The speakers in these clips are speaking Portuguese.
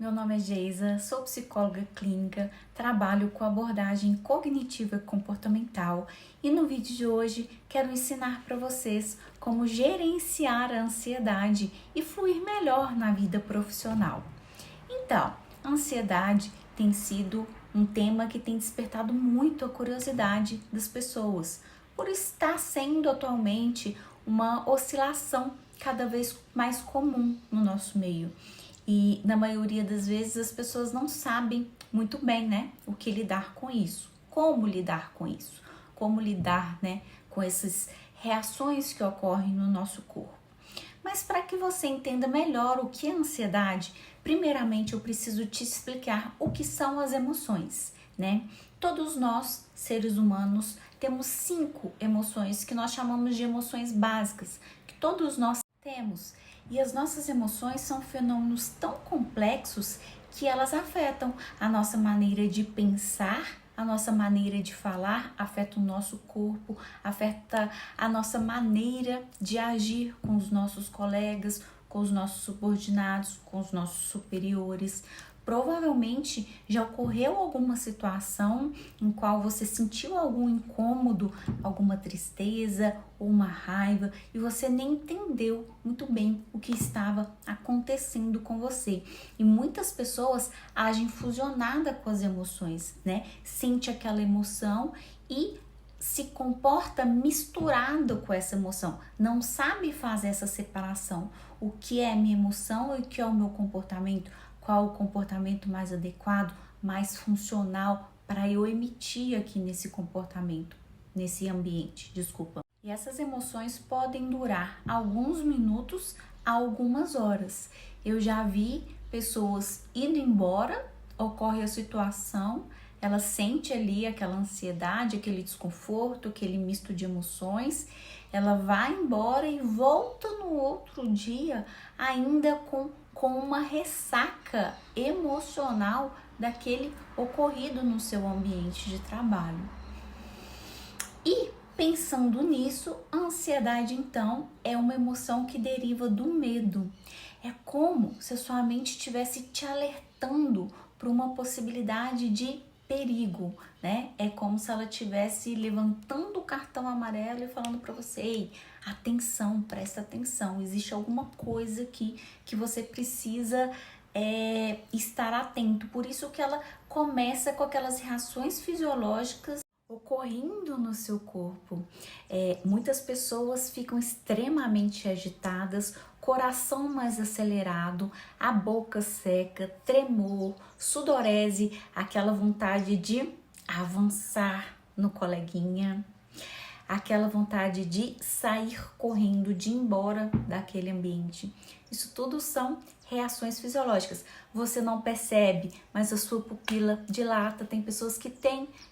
Meu nome é Geisa, sou psicóloga clínica, trabalho com abordagem cognitiva e comportamental e no vídeo de hoje quero ensinar para vocês como gerenciar a ansiedade e fluir melhor na vida profissional. Então, a ansiedade tem sido um tema que tem despertado muito a curiosidade das pessoas, por estar sendo atualmente uma oscilação cada vez mais comum no nosso meio. E na maioria das vezes as pessoas não sabem muito bem, né, o que lidar com isso, como lidar com isso, como lidar, né, com essas reações que ocorrem no nosso corpo. Mas para que você entenda melhor o que é ansiedade, primeiramente eu preciso te explicar o que são as emoções, né? Todos nós, seres humanos, temos 5 emoções que nós chamamos de emoções básicas, que todos nós temos. E as nossas emoções são fenômenos tão complexos que elas afetam a nossa maneira de pensar, a nossa maneira de falar, afeta o nosso corpo, afeta a nossa maneira de agir com os nossos colegas, com os nossos subordinados, com os nossos superiores. Provavelmente já ocorreu alguma situação em qual você sentiu algum incômodo, alguma tristeza ou uma raiva e você nem entendeu muito bem o que estava acontecendo com você. E muitas pessoas agem fusionada com as emoções, né? Sente aquela emoção e se comporta misturado com essa emoção, não sabe fazer essa separação. O que é minha emoção e o que é o meu comportamento? Qual o comportamento mais adequado, mais funcional para eu emitir aqui nesse comportamento, nesse ambiente, desculpa. E essas emoções podem durar alguns minutos a algumas horas. Eu já vi pessoas indo embora, ocorre a situação, ela sente ali aquela ansiedade, aquele desconforto, aquele misto de emoções, ela vai embora e volta no outro dia ainda com uma ressaca emocional daquele ocorrido no seu ambiente de trabalho. E pensando nisso, a ansiedade então é uma emoção que deriva do medo. É como se a sua mente estivesse te alertando para uma possibilidade de perigo, né? É como se ela estivesse levantando o cartão amarelo e falando para você: ei, atenção, presta atenção, existe alguma coisa aqui que você precisa estar atento. Por isso que ela começa com aquelas reações fisiológicas ocorrendo no seu corpo. Muitas pessoas ficam extremamente agitadas, coração mais acelerado, a boca seca, tremor, sudorese, aquela vontade de avançar no coleguinha, aquela vontade de sair correndo, de ir embora daquele ambiente. Isso tudo são reações fisiológicas. Você não percebe, mas a sua pupila dilata. Tem pessoas que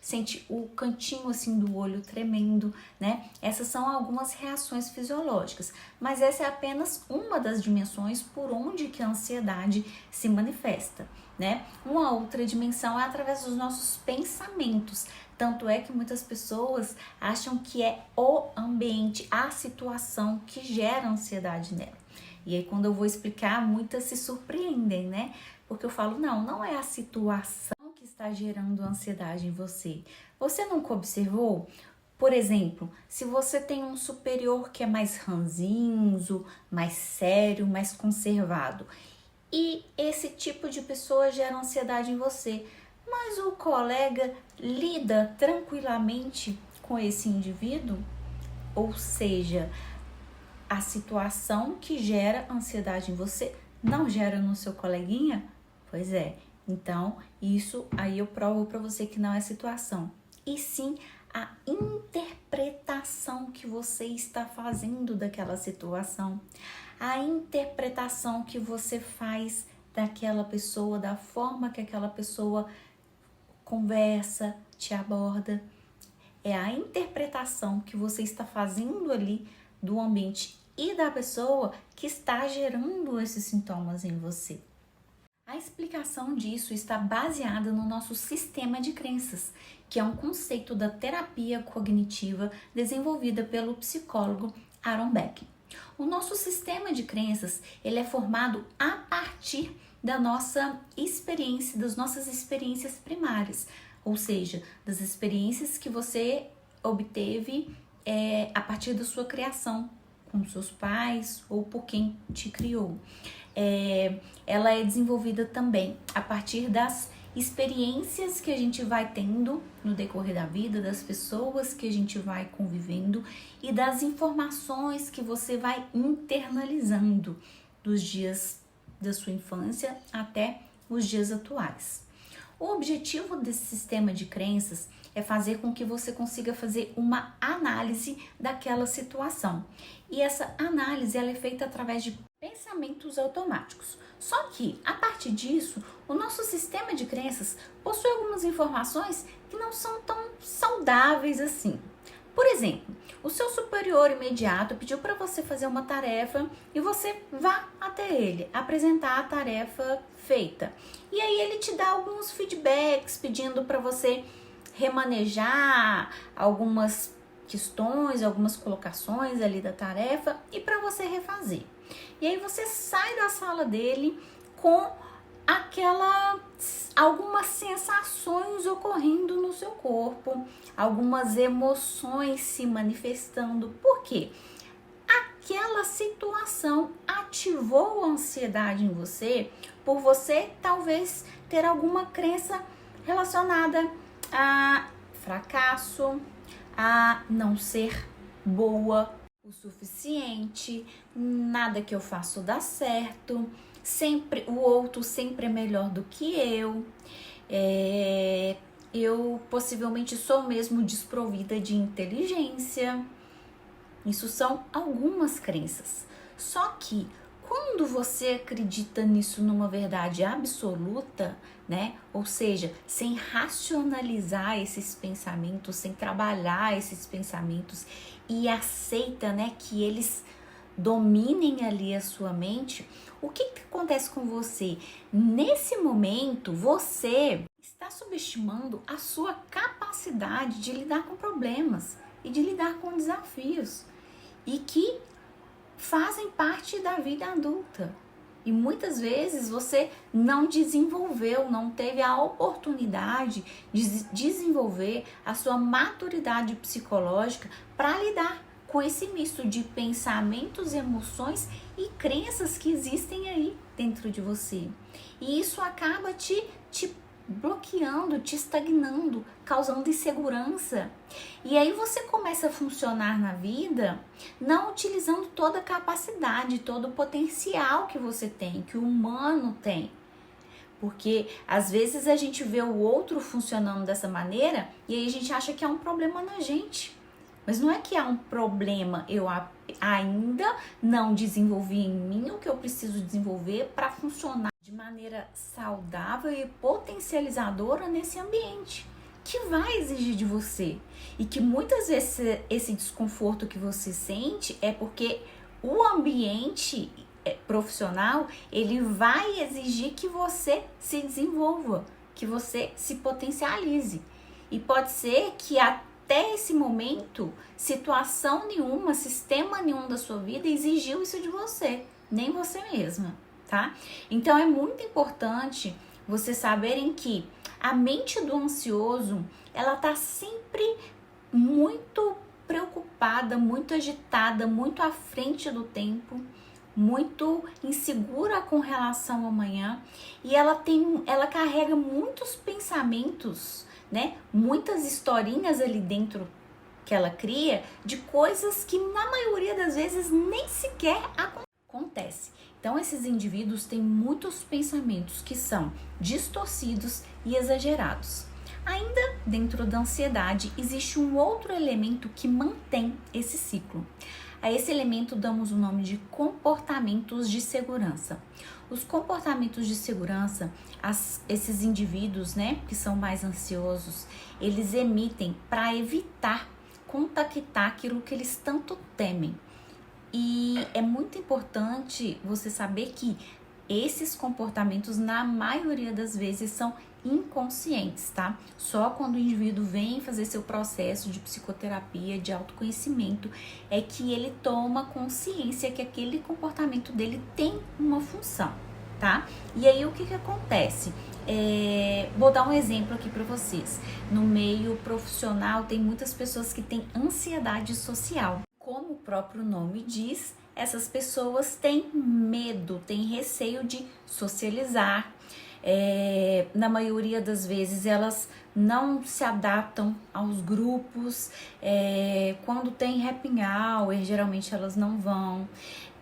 sente o cantinho assim do olho tremendo, né? Essas são algumas reações fisiológicas, mas essa é apenas uma das dimensões por onde que a ansiedade se manifesta, né? Uma outra dimensão é através dos nossos pensamentos. Tanto é que muitas pessoas acham que é o ambiente, a situação que gera ansiedade nela. E aí quando eu vou explicar, muitas se surpreendem, né? Porque eu falo, não é a situação que está gerando ansiedade em você. Você nunca observou? Por exemplo, se você tem um superior que é mais ranzinzo, mais sério, mais conservado, e esse tipo de pessoa gera ansiedade em você, mas o colega lida tranquilamente com esse indivíduo, ou seja, a situação que gera ansiedade em você não gera no seu coleguinha? Pois é, então isso aí eu provo para você que não é situação, e sim a interpretação que você está fazendo daquela situação, a interpretação que você faz daquela pessoa, da forma que aquela pessoa conversa, te aborda. É a interpretação que você está fazendo ali do ambiente e da pessoa que está gerando esses sintomas em você. A explicação disso está baseada no nosso sistema de crenças, que é um conceito da terapia cognitiva desenvolvida pelo psicólogo Aaron Beck. O nosso sistema de crenças ele é formado a partir da nossa experiência, das nossas experiências primárias, ou seja, das experiências que você obteve a partir da sua criação com seus pais ou por quem te criou. Ela é desenvolvida também a partir das experiências que a gente vai tendo no decorrer da vida, das pessoas que a gente vai convivendo e das informações que você vai internalizando dos dias da sua infância até os dias atuais. O objetivo desse sistema de crenças é fazer com que você consiga fazer uma análise daquela situação. E essa análise ela é feita através de pensamentos automáticos. Só que, a partir disso, o nosso sistema de crenças possui algumas informações que não são tão saudáveis assim. Por exemplo, o seu superior imediato pediu para você fazer uma tarefa e você vá até ele apresentar a tarefa feita. E aí ele te dá alguns feedbacks pedindo para você remanejar algumas questões, algumas colocações ali da tarefa e para você refazer. E aí você sai da sala dele com algumas sensações ocorrendo no seu corpo, algumas emoções se manifestando. Por quê? Aquela situação ativou a ansiedade em você, por você talvez ter alguma crença relacionada a fracasso, a não ser boa o suficiente, nada que eu faço dá certo, sempre o outro sempre é melhor do que eu possivelmente sou mesmo desprovida de inteligência. Isso são algumas crenças. Só que quando você acredita nisso numa verdade absoluta, né? Ou seja, sem racionalizar esses pensamentos, sem trabalhar esses pensamentos e aceita, né, que eles dominem ali a sua mente, o que acontece com você? Nesse momento, você está subestimando a sua capacidade de lidar com problemas e de lidar com desafios e que fazem parte da vida adulta. E muitas vezes você não desenvolveu, não teve a oportunidade de desenvolver a sua maturidade psicológica para lidar com esse misto de pensamentos, emoções e crenças que existem aí dentro de você. E isso acaba te bloqueando, te estagnando, causando insegurança. E aí você começa a funcionar na vida não utilizando toda a capacidade, todo o potencial que você tem, que o humano tem. Porque às vezes a gente vê o outro funcionando dessa maneira e aí a gente acha que há um problema na gente. Mas não é que há um problema, eu ainda não desenvolvi em mim o que eu preciso desenvolver para funcionar de maneira saudável e potencializadora nesse ambiente que vai exigir de você. E que muitas vezes esse desconforto que você sente é porque o ambiente profissional, ele vai exigir que você se desenvolva, que você se potencialize. E pode ser que até esse momento, situação nenhuma, sistema nenhum da sua vida exigiu isso de você, nem você mesma, tá? Então é muito importante vocês saberem que a mente do ansioso, ela tá sempre muito preocupada, muito agitada, muito à frente do tempo, muito insegura com relação ao amanhã, e ela carrega muitos pensamentos, né? Muitas historinhas ali dentro que ela cria de coisas que na maioria das vezes nem sequer acontece. Então esses indivíduos têm muitos pensamentos que são distorcidos e exagerados. Ainda dentro da ansiedade existe um outro elemento que mantém esse ciclo. A esse elemento damos o nome de comportamentos de segurança. Os comportamentos de segurança, esses indivíduos, né, que são mais ansiosos, eles emitem para evitar contactar aquilo que eles tanto temem. E é muito importante você saber que esses comportamentos, na maioria das vezes, são inconscientes, tá? Só quando o indivíduo vem fazer seu processo de psicoterapia, de autoconhecimento, é que ele toma consciência que aquele comportamento dele tem uma função. tá? E aí o que que acontece? Vou dar um exemplo aqui para vocês. No meio profissional tem muitas pessoas que têm ansiedade social. Como o próprio nome diz, essas pessoas têm medo, têm receio de socializar. Na maioria das vezes elas não se adaptam aos grupos. Quando tem happy hour, geralmente elas não vão.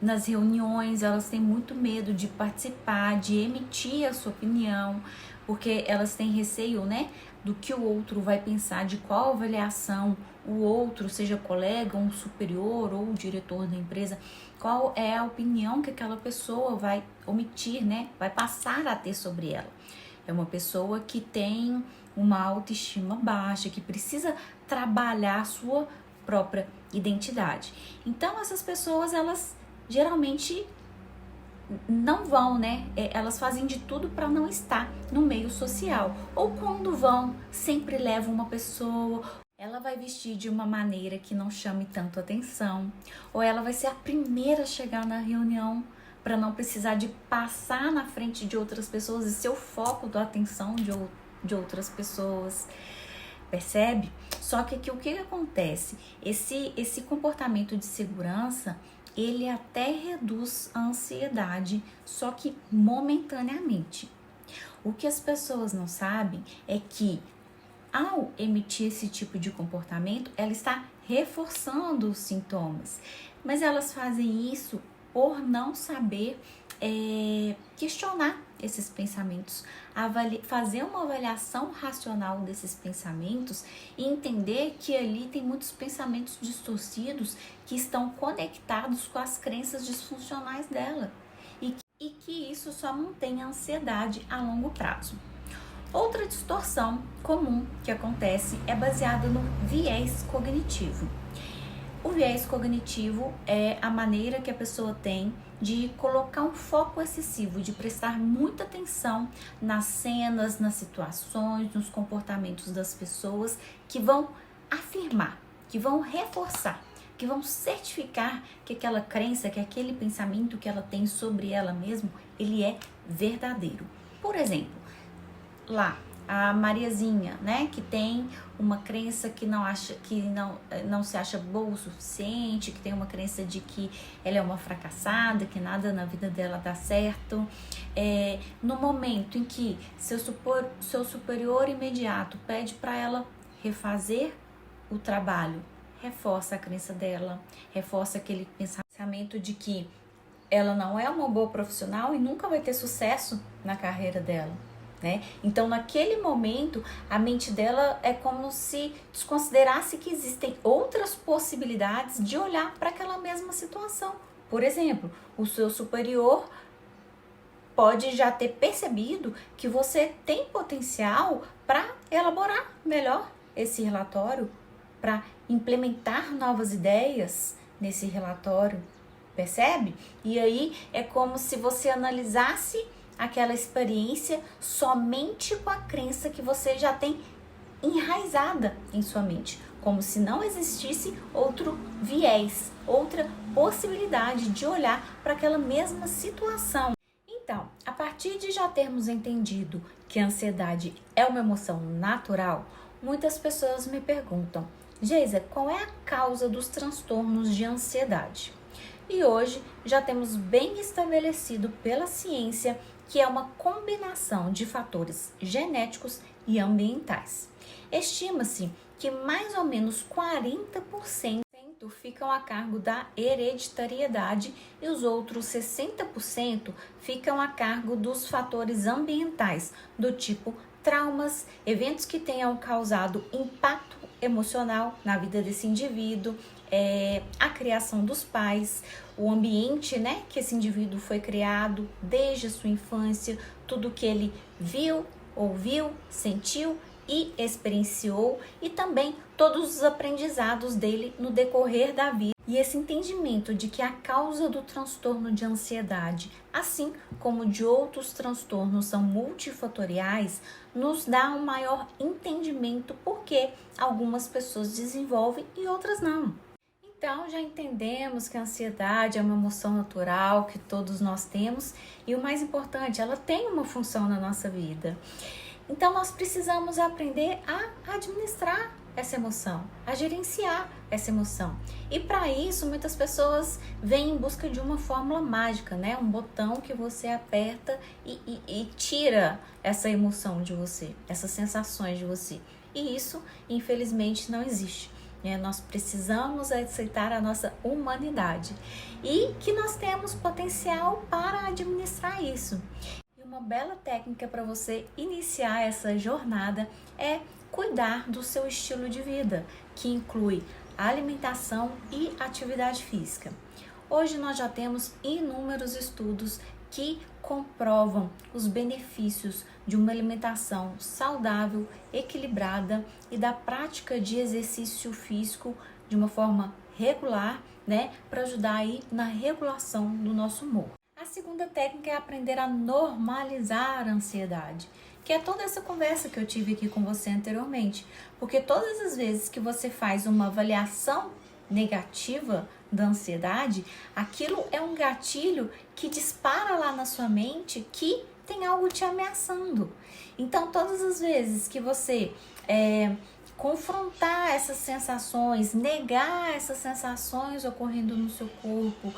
Nas reuniões elas têm muito medo de participar, de emitir a sua opinião, porque elas têm receio, né, do que o outro vai pensar, de qual avaliação o outro, seja colega, um superior ou o diretor da empresa, qual é a opinião que aquela pessoa vai omitir, né, vai passar a ter sobre ela. É uma pessoa que tem uma autoestima baixa, que precisa trabalhar a sua própria identidade. Então essas pessoas, elas geralmente não vão, né? Elas fazem de tudo para não estar no meio social. Ou quando vão, sempre levam uma pessoa. Ela vai vestir de uma maneira que não chame tanto atenção. Ou ela vai ser a primeira a chegar na reunião para não precisar de passar na frente de outras pessoas e ser o foco da atenção de outras pessoas. Percebe? Só que aqui o que acontece? Esse comportamento de segurança, ele até reduz a ansiedade, só que momentaneamente. O que as pessoas não sabem é que ao emitir esse tipo de comportamento, ela está reforçando os sintomas. Mas elas fazem isso por não saber questionar esses pensamentos, fazer uma avaliação racional desses pensamentos e entender que ali tem muitos pensamentos distorcidos que estão conectados com as crenças disfuncionais dela e que isso só mantém a ansiedade a longo prazo. Outra distorção comum que acontece é baseada no viés cognitivo. O viés cognitivo é a maneira que a pessoa tem de colocar um foco excessivo, de prestar muita atenção nas cenas, nas situações, nos comportamentos das pessoas que vão afirmar, que vão reforçar, que vão certificar que aquela crença, que aquele pensamento que ela tem sobre ela mesma, ele é verdadeiro. Por exemplo, lá a Mariazinha, né, que tem uma crença que não se acha boa o suficiente, que tem uma crença de que ela é uma fracassada, que nada na vida dela dá certo. No momento em que seu superior imediato pede para ela refazer o trabalho, reforça a crença dela, reforça aquele pensamento de que ela não é uma boa profissional e nunca vai ter sucesso na carreira dela. Né? Então, naquele momento, a mente dela é como se desconsiderasse que existem outras possibilidades de olhar para aquela mesma situação. Por exemplo, o seu superior pode já ter percebido que você tem potencial para elaborar melhor esse relatório, para implementar novas ideias nesse relatório, percebe? E aí é como se você analisasse aquela experiência somente com a crença que você já tem enraizada em sua mente, como se não existisse outro viés, outra possibilidade de olhar para aquela mesma situação. Então, a partir de já termos entendido que a ansiedade é uma emoção natural, muitas pessoas me perguntam: Geisa, qual é a causa dos transtornos de ansiedade? E hoje já temos bem estabelecido pela ciência que é uma combinação de fatores genéticos e ambientais. Estima-se que mais ou menos 40% ficam a cargo da hereditariedade e os outros 60% ficam a cargo dos fatores ambientais, do tipo traumas, eventos que tenham causado impacto emocional na vida desse indivíduo, a criação dos pais, o ambiente, né, que esse indivíduo foi criado desde a sua infância, tudo que ele viu, ouviu, sentiu e experienciou, e também todos os aprendizados dele no decorrer da vida. E esse entendimento de que a causa do transtorno de ansiedade, assim como de outros transtornos, são multifatoriais, nos dá um maior entendimento por que algumas pessoas desenvolvem e outras não. Então, já entendemos que a ansiedade é uma emoção natural que todos nós temos e o mais importante, ela tem uma função na nossa vida. Então, nós precisamos aprender a administrar essa emoção, a gerenciar essa emoção. E para isso, muitas pessoas vêm em busca de uma fórmula mágica, né? Um botão que você aperta e tira essa emoção de você, essas sensações de você. E isso, infelizmente, não existe. Nós precisamos aceitar a nossa humanidade e que nós temos potencial para administrar isso. E uma bela técnica para você iniciar essa jornada é cuidar do seu estilo de vida, que inclui alimentação e atividade física. Hoje nós já temos inúmeros estudos que comprovam os benefícios de uma alimentação saudável, equilibrada e da prática de exercício físico de uma forma regular, né, para ajudar aí na regulação do nosso humor. A segunda técnica é aprender a normalizar a ansiedade, que é toda essa conversa que eu tive aqui com você anteriormente, porque todas as vezes que você faz uma avaliação negativa da ansiedade, aquilo é um gatilho que dispara lá na sua mente que tem algo te ameaçando. Então, todas as vezes que você confrontar essas sensações, negar essas sensações ocorrendo no seu corpo,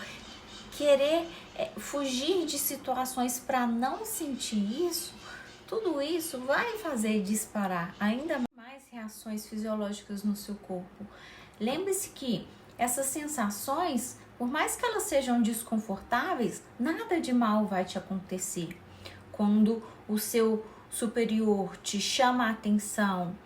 querer fugir de situações para não sentir isso, tudo isso vai fazer disparar ainda mais reações fisiológicas no seu corpo. Lembre-se que essas sensações, por mais que elas sejam desconfortáveis, nada de mal vai te acontecer. Quando o seu superior te chama a atenção,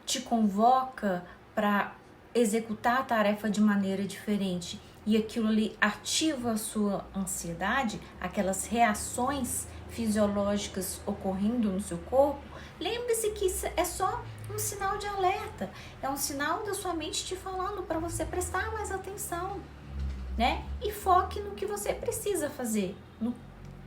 te convoca para executar a tarefa de maneira diferente e aquilo ali ativa a sua ansiedade, aquelas reações fisiológicas ocorrendo no seu corpo, lembre-se que isso é só um sinal de alerta, é um sinal da sua mente te falando para você prestar mais atenção, né? E foque no que você precisa fazer,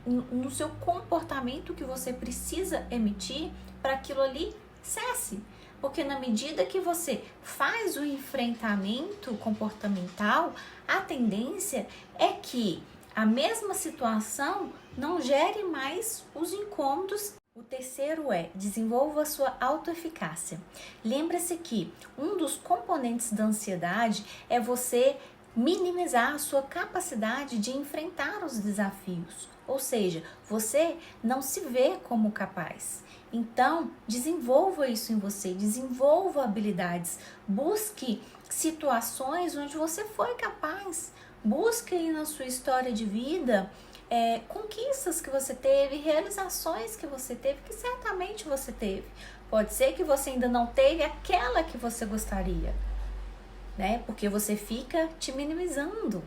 no seu comportamento que você precisa emitir para aquilo ali cesse. Porque na medida que você faz o enfrentamento comportamental, a tendência é que a mesma situação não gere mais os incômodos. O terceiro é desenvolva a sua autoeficácia. Lembre-se que um dos componentes da ansiedade é você minimizar a sua capacidade de enfrentar os desafios. Ou seja, você não se vê como capaz. Então, desenvolva isso em você, desenvolva habilidades, busque situações onde você foi capaz, busque aí na sua história de vida conquistas que você teve, realizações que você teve, que certamente você teve. Pode ser que você ainda não teve aquela que você gostaria, né? Porque você fica te minimizando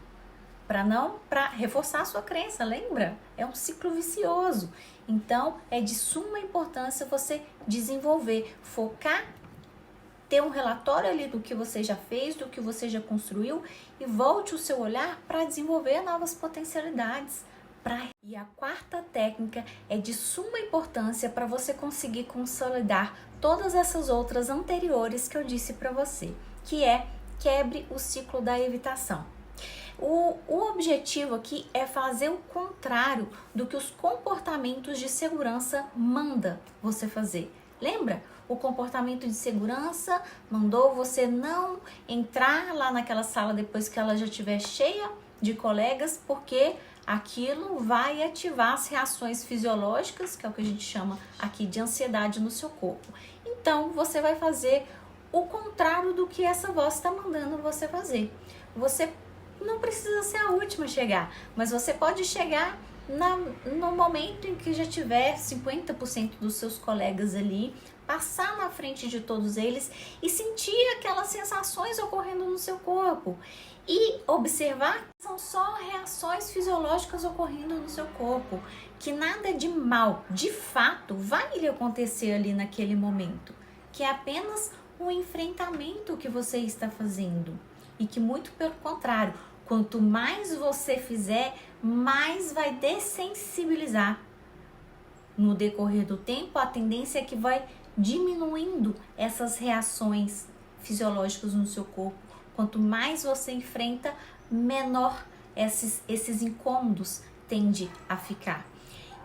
para reforçar a sua crença, lembra? É um ciclo vicioso. Então, é de suma importância você desenvolver, focar, ter um relatório ali do que você já fez, do que você já construiu e volte o seu olhar para desenvolver novas potencialidades. E a quarta técnica é de suma importância para você conseguir consolidar todas essas outras anteriores que eu disse para você, que é quebre o ciclo da evitação. O objetivo aqui é fazer o contrário do que os comportamentos de segurança manda você fazer. Lembra? O comportamento de segurança mandou você não entrar lá naquela sala depois que ela já estiver cheia de colegas, porque aquilo vai ativar as reações fisiológicas, que é o que a gente chama aqui de ansiedade no seu corpo. Então, você vai fazer o contrário do que essa voz está mandando você fazer. Você não precisa ser a última a chegar, mas você pode chegar no momento em que já tiver 50% dos seus colegas ali, passar na frente de todos eles e sentir aquelas sensações ocorrendo no seu corpo e observar que são só reações fisiológicas ocorrendo no seu corpo, que nada de mal, de fato, vai lhe acontecer ali naquele momento, que é apenas um enfrentamento que você está fazendo e que muito pelo contrário, quanto mais você fizer, mais vai dessensibilizar. No decorrer do tempo, a tendência é que vai diminuindo essas reações fisiológicas no seu corpo, Quanto mais você enfrenta, menor esses incômodos tende a ficar.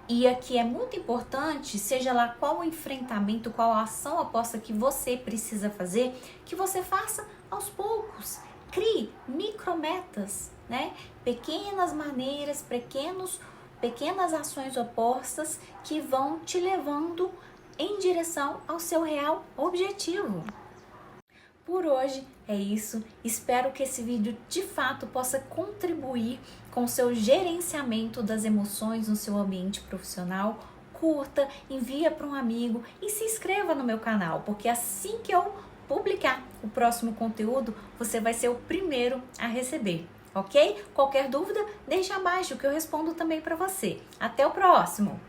E aqui é muito importante, seja lá qual o enfrentamento, qual a ação oposta que você precisa fazer, que você faça aos poucos. Crie micrometas, né? Pequenas maneiras, pequenas ações opostas que vão te levando em direção ao seu real objetivo. Por hoje é isso, espero que esse vídeo de fato possa contribuir com o seu gerenciamento das emoções no seu ambiente profissional. Curta, envia para um amigo e se inscreva no meu canal, porque assim que eu publicar o próximo conteúdo, você vai ser o primeiro a receber, ok? Qualquer dúvida, deixa abaixo que eu respondo também para você. Até o próximo!